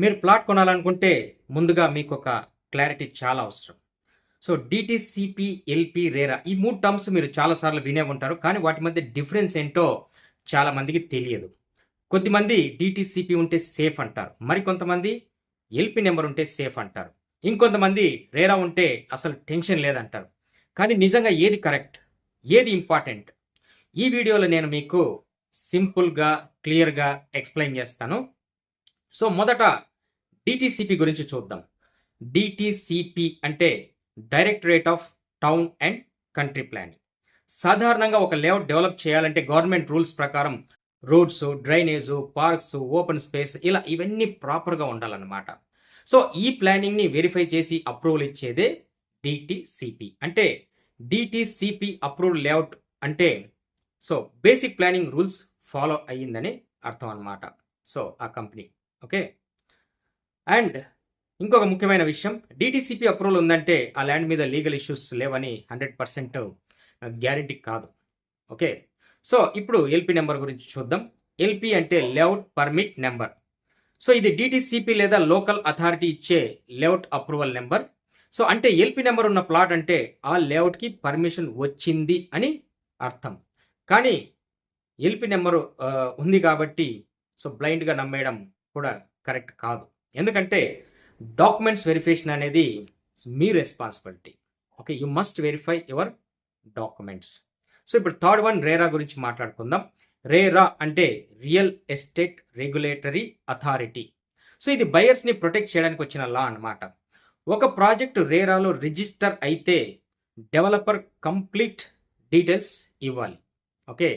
మీరు ప్లాట్ కొనాలనుకుంటే ముందుగా మీకు ఒక క్లారిటీ చాలా అవసరం. సో డీటీసీపీ, ఎల్పీ, రేరా ఈ 3 టర్మ్స్ మీరు చాలా సార్లు వినే ఉంటారు. కానీ వాటి మధ్య డిఫరెన్స్ ఏంటో చాలా మందికి తెలియదు. కొద్దిమంది డీటీసీపీ ఉంటే సేఫ్ అంటారు. మరికొంతమంది ఎల్పీ నెంబర్ ఉంటే సేఫ్ అంటారు. ఇంకొంతమంది రేరా ఉంటే అసలు టెన్షన్ లేదంటారు. కానీ నిజంగా ఏది కరెక్ట్? ఏది ఇంపార్టెంట్? ఈ వీడియోలో నేను మీకు సింపుల్‌గా, క్లియర్‌గా ఎక్స్‌ప్లెయిన్ చేస్తాను. సో మొదట డీటీసీపీ గురించి చూద్దాం. డీటీసీపీ అంటే directorate of town and country planning. సాధారణంగా ఒక లేఅవుట్ డెవలప్ చేయాలంటే గవర్నమెంట్ రూల్స్ ప్రకారం roads, drainage, parks, open space ఇలా ఇవన్నీ ప్రాపర్‌గా ఉండాలన్నమాట. సో ఈ ప్లానింగ్‌ని వెరిఫై చేసి అప్రూవల్ ఇచ్చేదే డీటీసీపీ. అంటే డీటీసీపీ అప్రూవ్డ్ లేఅవుట్ అంటే so basic planning rules follow అయ్యిందని అర్థం అన్నమాట. సో ఆ కంపెనీ. ఓకే. అండ్ ఇంకొక ముఖ్యమైన విషయం, డీటీసీపీ అప్రూవల్ ఉందంటే ఆ ల్యాండ్ మీద లీగల్ ఇష్యూస్ లేవని 100% గ్యారంటీ కాదు. ఓకే. సో ఇప్పుడు ఎల్పీ నెంబర్ గురించి చూద్దాం. ఎల్పీ అంటే లేఅవుట్ పర్మిట్ నెంబర్. సో ఇది డీటీసీపీ లేదా లోకల్ అథారిటీ ఇచ్చే లేఅవుట్ అప్రూవల్ నెంబర్. సో అంటే ఎల్పీ నెంబర్ ఉన్న ప్లాట్ అంటే ఆ లేఅవుట్కి పర్మిషన్ వచ్చింది అని అర్థం. కానీ ఎల్పీ నెంబరు ఉంది కాబట్టి సో బ్లైండ్గా నమ్మేయడం కూడా కరెక్ట్ కాదు. ఎందుకంటే డాక్యుమెంట్స్ వెరిఫికేషన్ అనేది మీ responsibility. Okay, you must verify your documents. So ఇప్పుడు థర్డ్ వన్ రేరా గురించి మాట్లాడుకుందాం. రేరా అంటే real estate regulatory authority. So ఇది బయర్స్ని ప్రొటెక్ట్ చేయడానికి వచ్చిన లా అన్నమాట. ఒక ప్రాజెక్టు రేరాలో రిజిస్టర్ అయితే డెవలపర్ కంప్లీట్ డీటెయిల్స్ ఇవ్వాలి. Okay.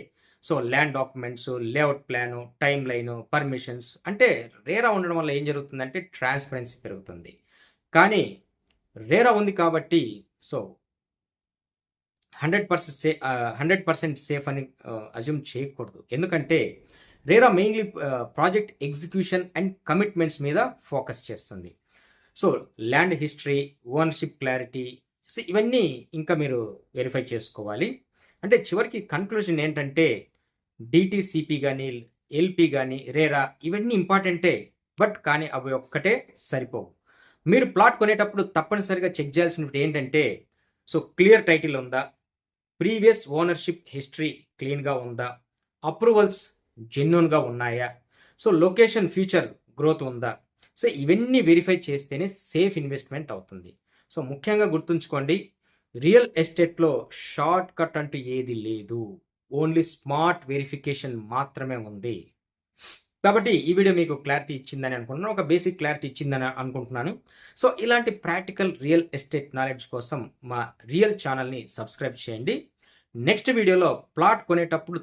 So land documents, layout plan, time line, permissions. అంటే రేరా ఉండడం వల్ల ఏం జరుగుతుందంటే ట్రాన్స్పరెన్సీ పెరుగుతుంది. కానీ రేరా ఉంది కాబట్టి సో 100% సేఫ్ అని అజ్యూమ్ చేయకూడదు. ఎందుకంటే RERA mainly project execution and commitments మీద ఫోకస్ చేస్తుంది. So land history, ownership clarity ఇవన్నీ ఇంకా మీరు వెరిఫై చేసుకోవాలి. అంటే చివరికి కన్క్లూజన్ ఏంటంటే డీటీసీపీ కానీ, ఎల్పీ కానీ, రేరా ఇవన్నీ ఇంపార్టెంటే. బట్ కానీ అవి ఒక్కటే సరిపోవు. మీరు ప్లాట్ కొనేటప్పుడు తప్పనిసరిగా చెక్ చేయాల్సినవి ఏంటంటే సో క్లియర్ టైటిల్ ఉందా, ప్రీవియస్ ఓనర్షిప్ హిస్టరీ క్లీన్గా ఉందా, అప్రూవల్స్ జెన్యూన్గా ఉన్నాయా, సో లొకేషన్ ఫ్యూచర్ గ్రోత్ ఉందా. సో ఇవన్నీ వెరిఫై చేస్తేనే సేఫ్ ఇన్వెస్ట్మెంట్ అవుతుంది. సో ముఖ్యంగా గుర్తుంచుకోండి, రియల్ ఎస్టేట్లో షార్ట్ కట్ అంటూ ఏది లేదు. ఓన్లీ స్మార్ట్ వెరిఫికేషన్ మాత్రమే ఉంది. కాబట్టి ఈ వీడియో మీకు క్లారిటీ ఇచ్చిందని అనుకుంటున్నాను, ఒక బేసిక్ క్లారిటీ ఇచ్చిందని అనుకుంటున్నాను. సో ఇలాంటి ప్రాక్టికల్ రియల్ ఎస్టేట్ నాలెడ్జ్ కోసం మా రియల్ ఛానల్ని సబ్స్క్రైబ్ చేయండి. నెక్స్ట్ వీడియోలో ప్లాట్ కొనేటప్పుడు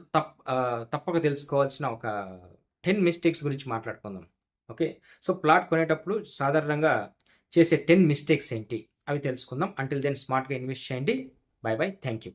తప్పక తెలుసుకోవాల్సిన ఒక 10 మిస్టేక్స్ గురించి మాట్లాడుకుందాం. ఓకే. సో ప్లాట్ కొనేటప్పుడు సాధారణంగా చేసే 10 మిస్టేక్స్ ఏంటి అవి తెలుసుకుందాం. అంటిల్ దెన్ స్మార్ట్గా ఇన్వెస్ట్ చేయండి. By by. Thank you.